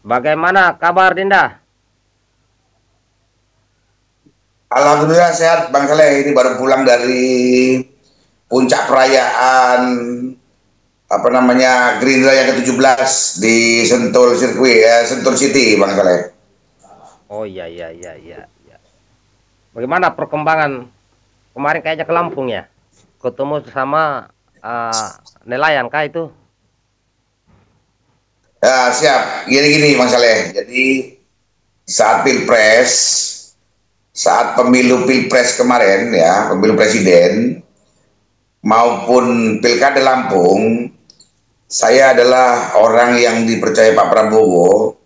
Bagaimana kabar Dinda? Alhamdulillah sehat Bang Saleh, ini baru pulang dari puncak perayaan Gerindra yang ke-17 di Sentul Sirkuit, Sentul City Bang Saleh. Oh iya. Bagaimana perkembangan kemarin kayaknya ke Lampung ya? Ketemu sama nelayan kah itu? Ya, siap. Gini-gini Bang Saleh. Jadi saat Pilpres, saat pemilu Pilpres kemarin ya, pemilu presiden maupun Pilkada Lampung, saya adalah orang yang dipercaya Pak Prabowo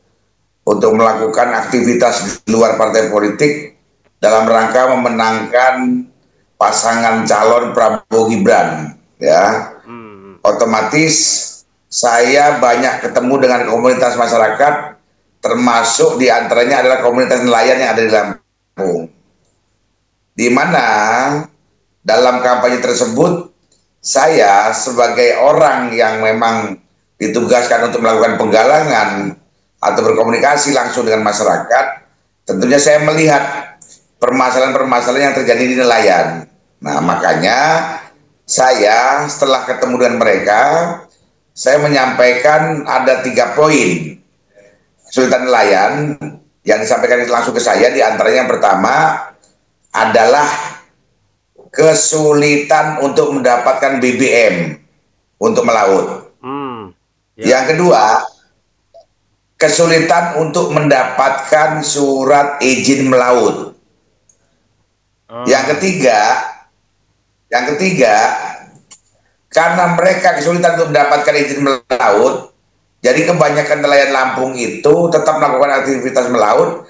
untuk melakukan aktivitas di luar partai politik dalam rangka memenangkan pasangan calon Prabowo Gibran ya. Otomatis saya banyak ketemu dengan komunitas masyarakat, termasuk diantaranya adalah komunitas nelayan yang ada di Lampung, di mana dalam kampanye tersebut saya sebagai orang yang memang ditugaskan untuk melakukan penggalangan atau berkomunikasi langsung dengan masyarakat, tentunya saya melihat permasalahan-permasalahan yang terjadi di nelayan. Nah, makanya saya setelah ketemu dengan mereka, saya menyampaikan ada 3 poin kesulitan nelayan yang disampaikan langsung ke saya. Di antaranya yang pertama adalah kesulitan untuk mendapatkan BBM untuk melaut. Yang kedua, kesulitan untuk mendapatkan surat izin melaut. Yang ketiga, karena mereka kesulitan untuk mendapatkan izin melaut, jadi kebanyakan nelayan Lampung itu tetap melakukan aktivitas melaut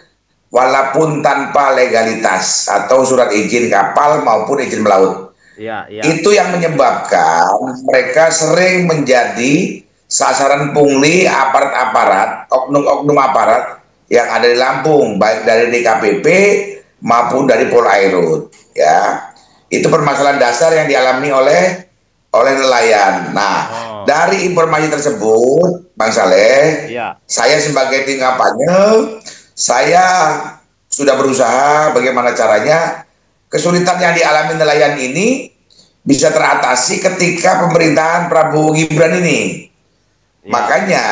walaupun tanpa legalitas atau surat izin kapal maupun izin melaut. Iya. Itu yang menyebabkan mereka sering menjadi sasaran pungli aparat-aparat, oknum-oknum aparat yang ada di Lampung, baik dari DKPP maupun dari Polairut. Ya, itu permasalahan dasar yang dialami oleh nelayan. Nah, dari informasi tersebut, Bang Saleh, saya sebagai tim kampanye, saya sudah berusaha bagaimana caranya kesulitan yang dialami nelayan ini bisa teratasi ketika pemerintahan Prabowo Gibran ini. Makanya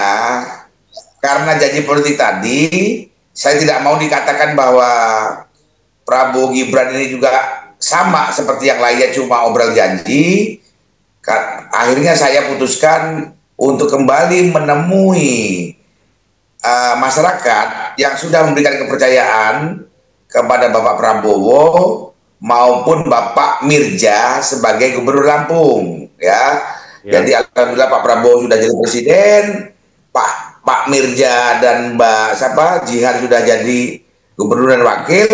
karena janji politik tadi, saya tidak mau dikatakan bahwa Prabowo Gibran ini juga sama seperti yang lainnya cuma obrol janji. Akhirnya saya putuskan untuk kembali menemui masyarakat yang sudah memberikan kepercayaan kepada Bapak Prabowo maupun Bapak Mirja sebagai Gubernur Lampung ya. Jadi alhamdulillah Pak Prabowo sudah jadi presiden, Pak Mirja dan Mbak Jihar sudah jadi gubernur dan wakil.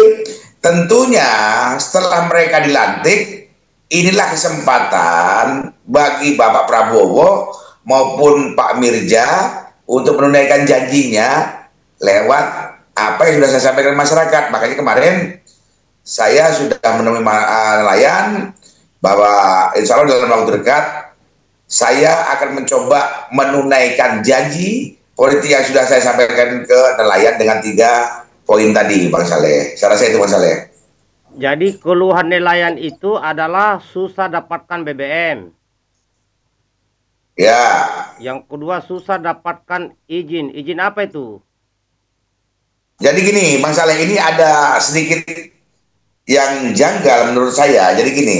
Tentunya setelah mereka dilantik, inilah kesempatan bagi Bapak Prabowo maupun Pak Mirja untuk menunaikan janjinya lewat apa yang sudah saya sampaikan masyarakat. Makanya kemarin saya sudah menemui nelayan bahwa insya Allah dalam waktu dekat saya akan mencoba menunaikan janji politik yang sudah saya sampaikan ke nelayan dengan 3 poin tadi, Bang Saleh. Saya rasa itu, Bang Saleh. Jadi keluhan nelayan itu adalah susah dapatkan BBM. Ya. Yang kedua susah dapatkan izin. Izin apa itu? Jadi gini, Bang Saleh, ini ada sedikit yang janggal menurut saya. Jadi gini,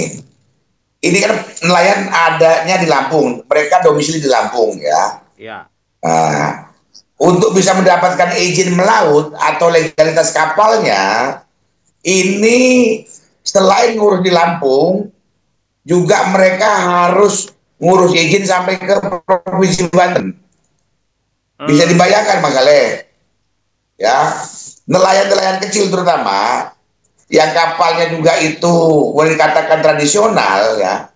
ini kan nelayan adanya di Lampung, mereka domisili di Lampung ya. Nah, untuk bisa mendapatkan izin melaut atau legalitas kapalnya, ini selain ngurus di Lampung, juga mereka harus ngurus izin sampai ke Provinsi Banten. Bisa dibayangkan Mas Saleh, ya, nelayan-nelayan kecil terutama, yang kapalnya juga itu boleh dikatakan tradisional ya,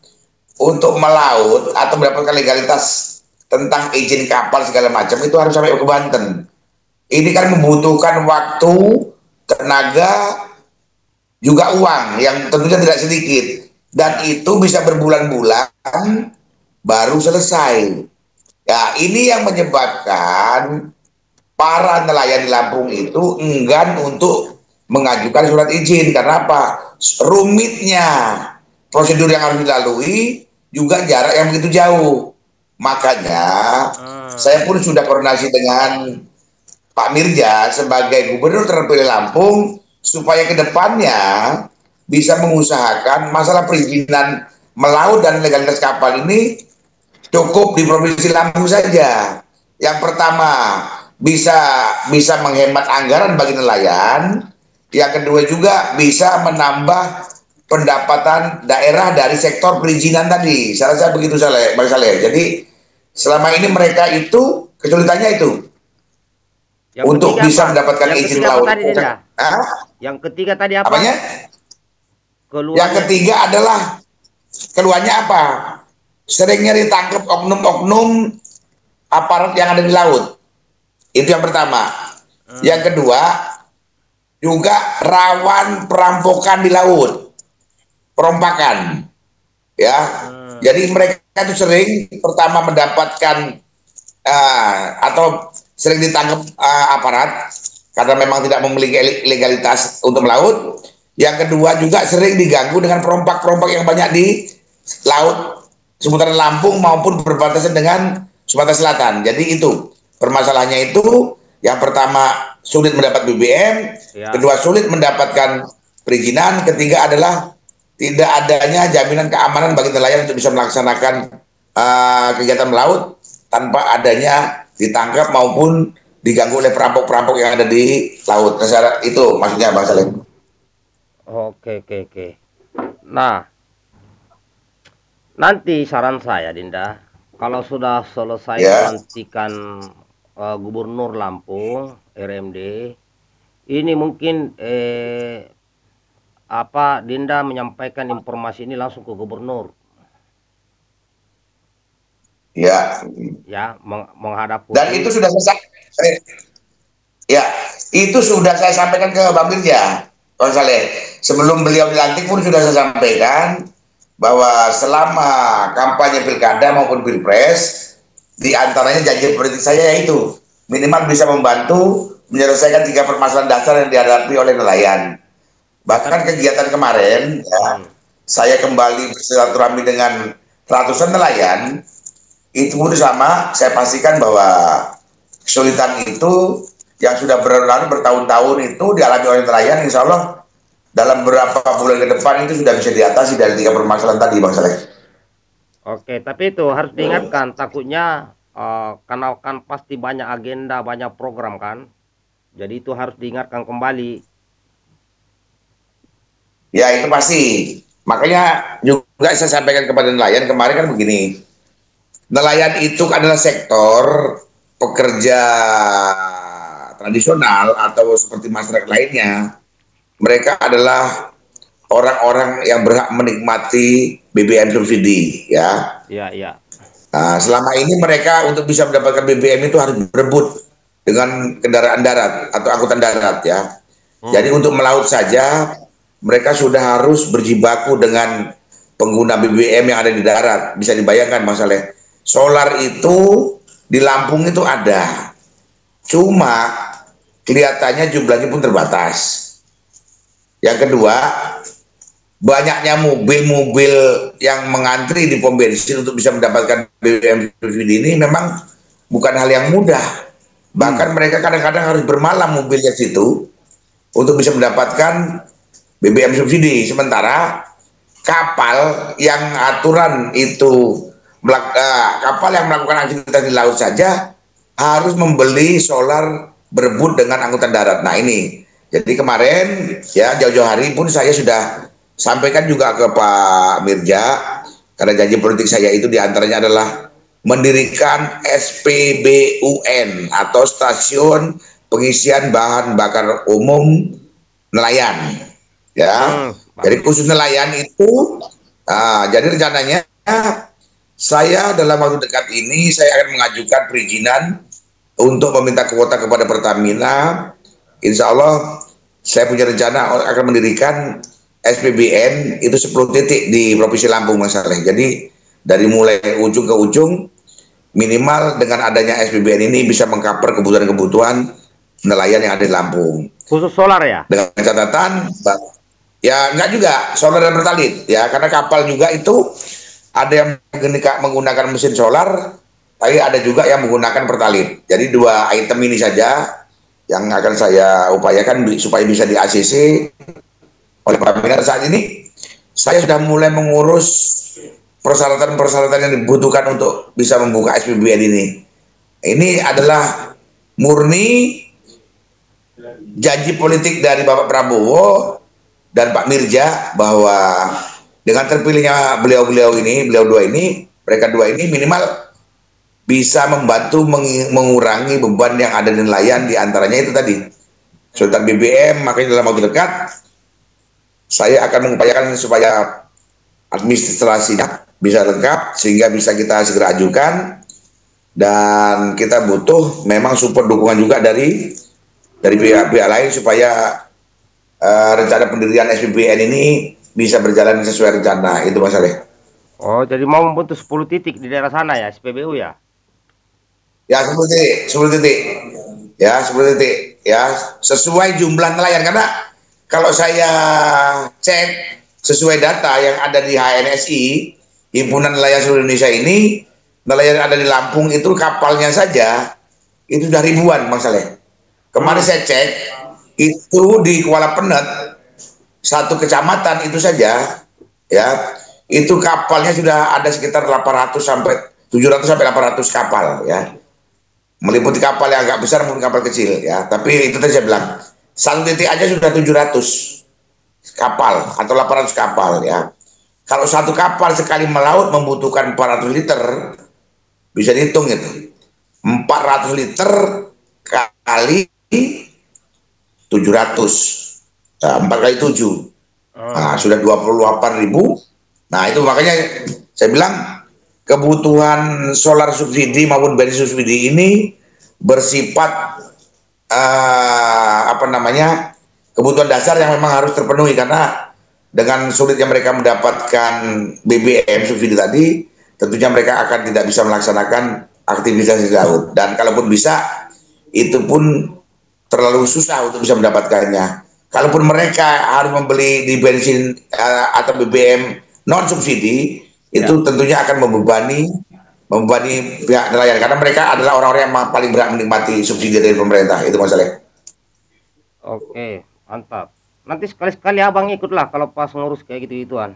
untuk melaut atau mendapatkan legalitas tentang izin kapal segala macam itu harus sampai ke Banten. Ini kan membutuhkan waktu, tenaga, juga uang yang tentunya tidak sedikit, dan itu bisa berbulan-bulan baru selesai. Ya, ini yang menyebabkan para nelayan di Lampung itu enggan untuk mengajukan surat izin. Karena apa? Rumitnya prosedur yang harus dilalui, juga jarak yang begitu jauh. Makanya saya pun sudah koordinasi dengan Pak Mirja sebagai gubernur terpilih Lampung supaya ke depannya bisa mengusahakan masalah perizinan melaut dan legalitas kapal ini cukup di Provinsi Lampung saja. Yang pertama, bisa menghemat anggaran bagi nelayan. Yang kedua juga bisa menambah pendapatan daerah dari sektor perizinan tadi. Saya rasa begitu, Bang Saleh. Jadi selama ini mereka itu kesulitannya itu Yang untuk bisa apa? mendapatkan Yang izin ketiga apa laut. tadi, Dinda? Hah? Yang ketiga tadi apa? Apanya? Yang ketiga adalah keluarnya apa? Seringnya ditangkap oknum-oknum aparat yang ada di laut. Itu yang pertama. Yang kedua, juga rawan perampokan di laut. Perompakan. Ya. Jadi mereka itu sering pertama mendapatkan atau sering ditangkap aparat karena memang tidak memiliki legalitas untuk melaut. Yang kedua juga sering diganggu dengan perompak-perompak yang banyak di laut seputaran Lampung maupun berbatasan dengan Sumatera Selatan. Jadi itu permasalahannya itu. Yang pertama sulit mendapat BBM, kedua sulit mendapatkan perizinan, ketiga adalah tidak adanya jaminan keamanan bagi nelayan untuk bisa melaksanakan kegiatan melaut tanpa adanya ditangkap maupun diganggu oleh perampok-perampok yang ada di laut. Itu maksudnya Bang Salim. Oke. Nah, nanti saran saya, Dinda, kalau sudah selesai pelantikan Gubernur Lampung, RMD, ini mungkin Dinda menyampaikan informasi ini langsung ke Gubernur. Ya. Ya, menghadap. Dan itu sudah selesai. Ya, itu sudah saya sampaikan ke Bang Mirja, Bang Saleh. Sebelum beliau dilantik pun sudah saya sampaikan bahwa selama kampanye pilkada maupun pilpres, di antaranya janji politik saya yaitu minimal bisa membantu menyelesaikan 3 permasalahan dasar yang dihadapi oleh nelayan. Bahkan kegiatan kemarin, saya kembali bersilaturahmi dengan ratusan nelayan. Itu pun sama, saya pastikan bahwa kesulitan itu yang sudah bertahun-tahun itu dialami oleh nelayan, insya Allah dalam beberapa bulan ke depan itu sudah bisa diatasi dari 3 permasalahan tadi, Bang Saleh. Oke, tapi itu harus diingatkan, takutnya karena kan pasti banyak agenda, banyak program kan, jadi itu harus diingatkan kembali. Ya itu pasti, makanya juga saya sampaikan kepada nelayan kemarin kan begini, nelayan itu adalah sektor pekerja tradisional atau seperti masyarakat lainnya. Mereka adalah orang-orang yang berhak menikmati BBM subsidi, ya. Iya. Nah, selama ini mereka untuk bisa mendapatkan BBM itu harus berebut dengan kendaraan darat atau angkutan darat, ya. Jadi untuk melaut saja mereka sudah harus berjibaku dengan pengguna BBM yang ada di darat. Bisa dibayangkan, Mas Saleh. Solar itu di Lampung itu ada, cuma kelihatannya jumlahnya pun terbatas. Yang kedua, banyaknya mobil-mobil yang mengantri di pom bensin untuk bisa mendapatkan BBM subsidi ini memang bukan hal yang mudah. Bahkan mereka kadang-kadang harus bermalam mobilnya situ untuk bisa mendapatkan BBM subsidi. Sementara kapal yang aturan itu kapal yang melakukan aktivitas di laut saja harus membeli solar berebut dengan angkutan darat. Nah ini, jadi kemarin ya jauh-jauh hari pun saya sudah sampaikan juga ke Pak Mirja, karena janji politik saya itu diantaranya adalah mendirikan SPBUN atau Stasiun Pengisian Bahan Bakar Umum Nelayan. Ya, jadi khusus nelayan itu, jadi rencananya saya dalam waktu dekat ini saya akan mengajukan perizinan untuk meminta kuota kepada Pertamina. Insya Allah saya punya rencana akan mendirikan SPBN itu 10 titik di Provinsi Lampung, Mas Saleh. Jadi dari mulai ujung ke ujung minimal dengan adanya SPBN ini bisa mengcover kebutuhan-kebutuhan nelayan yang ada di Lampung. Khusus solar ya? Dengan catatan, ya enggak juga solar dan pertalit ya, karena kapal juga itu ada yang menggunakan mesin solar, tapi ada juga yang menggunakan pertalit. Jadi dua item ini saja yang akan saya upayakan supaya bisa di ACC oleh Pertamina. Saat ini saya sudah mulai mengurus persyaratan-persyaratan yang dibutuhkan untuk bisa membuka SPBN ini. Ini adalah murni janji politik dari Bapak Prabowo dan Pak Mirja, bahwa dengan terpilihnya beliau dua ini, mereka dua ini minimal bisa membantu mengurangi beban yang ada di nelayan, di antaranya itu tadi Sultan BBM. Makanya dalam waktu dekat saya akan mengupayakan supaya administrasinya bisa lengkap sehingga bisa kita segera ajukan, dan kita butuh memang support dukungan juga dari pihak-pihak lain supaya rencana pendirian SPBN ini bisa berjalan sesuai rencana. Itu Mas Saleh. Oh, jadi mau membentuk 10 titik di daerah sana ya, SPBU ya? Ya, 10 titik. Ya, 10 titik. Ya, sesuai jumlah nelayan. Karena kalau saya cek sesuai data yang ada di HNSI, Himpunan Nelayan Seluruh Indonesia ini, nelayan yang ada di Lampung itu kapalnya saja itu sudah ribuan, Mas Saleh. Kemarin saya cek, itu di Kuala Penet, satu kecamatan itu saja, ya, itu kapalnya sudah ada sekitar 800 sampai 800 kapal, ya. Meliputi kapal yang agak besar maupun kapal kecil, ya. Tapi itu tadi saya bilang, satu titik aja sudah 700 kapal atau 800 kapal, ya. Kalau satu kapal sekali melaut membutuhkan 400 liter, bisa dihitung itu. 400 liter kali 700, nah, 4 kali 7, nah, sudah 28.000. Nah itu makanya saya bilang kebutuhan solar subsidi maupun bensin subsidi ini bersifat kebutuhan dasar yang memang harus terpenuhi, karena dengan sulitnya mereka mendapatkan BBM subsidi tadi, tentunya mereka akan tidak bisa melaksanakan aktivitas di laut, dan kalaupun bisa itu pun terlalu susah untuk bisa mendapatkannya. Kalaupun mereka harus membeli di bensin atau BBM non subsidi, itu tentunya akan membebani pihak nelayan, karena mereka adalah orang-orang yang paling berhak menikmati subsidi dari pemerintah. Itu masalahnya. Oke, mantap. Nanti sekali-sekali abang ikutlah kalau pas ngurus kayak gitu-gituan.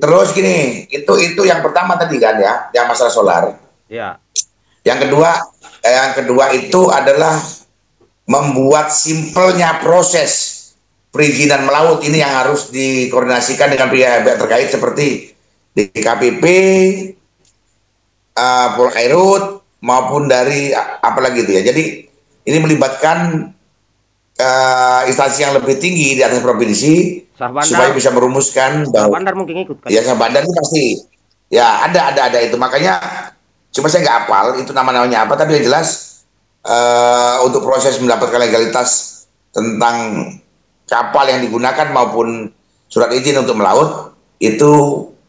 Terus gini, itu yang pertama tadi kan ya, yang masalah solar. Ya. Yang kedua itu adalah membuat simpelnya proses perizinan melaut ini yang harus dikoordinasikan dengan pihak-pihak terkait seperti DKPP, Polairut maupun dari apalagi itu ya. Jadi ini melibatkan instansi yang lebih tinggi di atas provinsi supaya bisa merumuskan bahwa Bandar mungkin ikut kan? Ya, Bandar itu pasti. Ya, ada itu. Makanya cuma saya nggak hafal itu nama-namanya apa, tapi yang jelas untuk proses mendapatkan legalitas tentang kapal yang digunakan maupun surat izin untuk melaut itu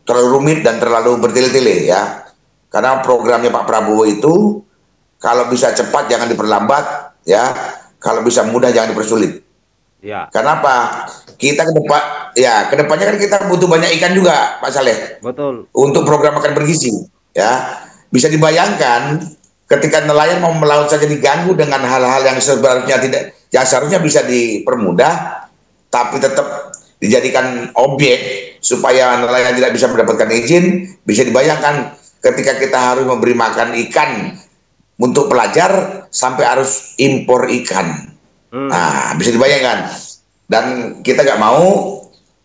terlalu rumit dan terlalu bertele-tele ya. Karena programnya Pak Prabowo itu kalau bisa cepat jangan diperlambat ya, kalau bisa mudah jangan dipersulit. Ya. Kenapa? Kita kedepannya kan kita butuh banyak ikan juga, Pak Saleh. Betul. Untuk program makan bergizi, ya. Bisa dibayangkan ketika nelayan mau melaut saja diganggu dengan hal-hal yang sebenarnya seharusnya bisa dipermudah, tapi tetap dijadikan objek supaya nelayan tidak bisa mendapatkan izin. Bisa dibayangkan ketika kita harus memberi makan ikan untuk pelajar sampai harus impor ikan. Nah, bisa dibayangkan. Dan kita nggak mau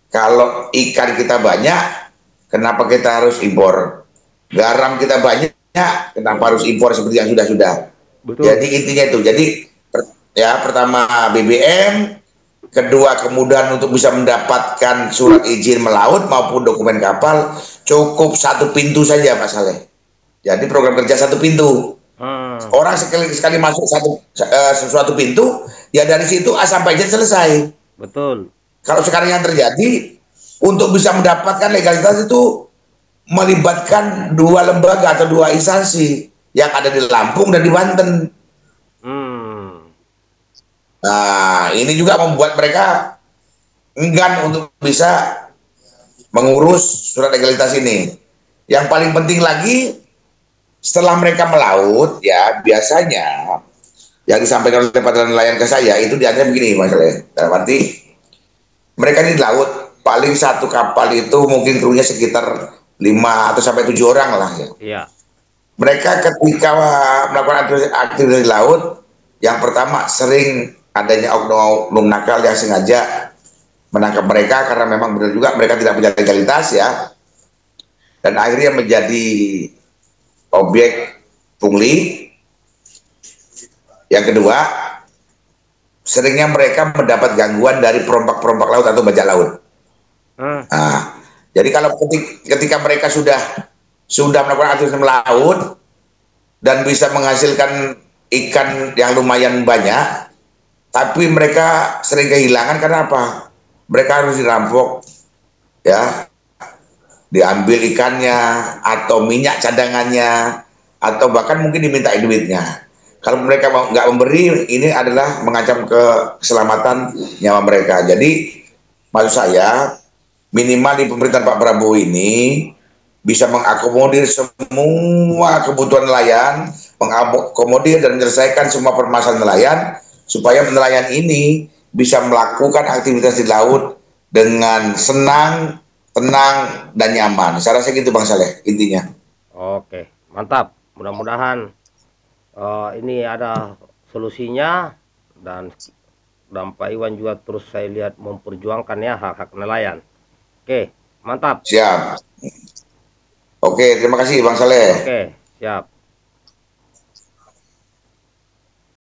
kalau ikan kita banyak, kenapa kita harus impor? Garam kita banyak, kenapa harus impor seperti yang sudah-sudah? Jadi intinya itu. Jadi pertama BBM, kedua kemudahan untuk bisa mendapatkan surat izin melaut maupun dokumen kapal, cukup satu pintu saja, Pak Saleh. Jadi program kerja satu pintu. Orang sekali masuk suatu pintu, ya dari situ A sampai Z selesai. Betul. Kalau sekarang yang terjadi, untuk bisa mendapatkan legalitas itu melibatkan dua lembaga atau dua instansi yang ada di Lampung dan di Banten. Nah, ini juga membuat mereka enggan untuk bisa mengurus surat legalitas ini. Yang paling penting lagi, setelah mereka melaut, ya biasanya yang disampaikan oleh Pak nelayan ke saya itu diantaranya begini, Mas Le. Dalam arti mereka di laut paling satu kapal itu mungkin krunya sekitar 5 atau sampai 7 orang lah ya. Iya. Mereka ketika melakukan aktivitas di laut, yang pertama sering adanya oknum nakal yang sengaja menangkap mereka karena memang benar juga mereka tidak punya legalitas ya, dan akhirnya menjadi objek pungli. Yang kedua, seringnya mereka mendapat gangguan dari perompak-perompak laut atau bajak laut. Nah, jadi kalau ketika mereka sudah melakukan aktivitas melaut dan bisa menghasilkan ikan yang lumayan banyak, tapi mereka sering kehilangan karena apa? Mereka harus dirampok, ya, diambil ikannya atau minyak cadangannya, atau bahkan mungkin diminta duitnya. Kalau mereka nggak memberi, ini adalah mengancam keselamatan nyawa mereka. Jadi maksud saya, minimal di pemerintahan Pak Prabowo ini bisa mengakomodir semua kebutuhan nelayan, mengakomodir dan menyelesaikan semua permasalahan nelayan, supaya nelayan ini bisa melakukan aktivitas di laut dengan senang, tenang, dan nyaman. Saya rasa gitu Bang Saleh, intinya. Oke, mantap. Mudah-mudahan ini ada solusinya, dan Pak Iwan juga terus saya lihat memperjuangkan ya hak-hak nelayan. Oke, mantap. Siap. Oke, terima kasih Bang Saleh. Oke, siap.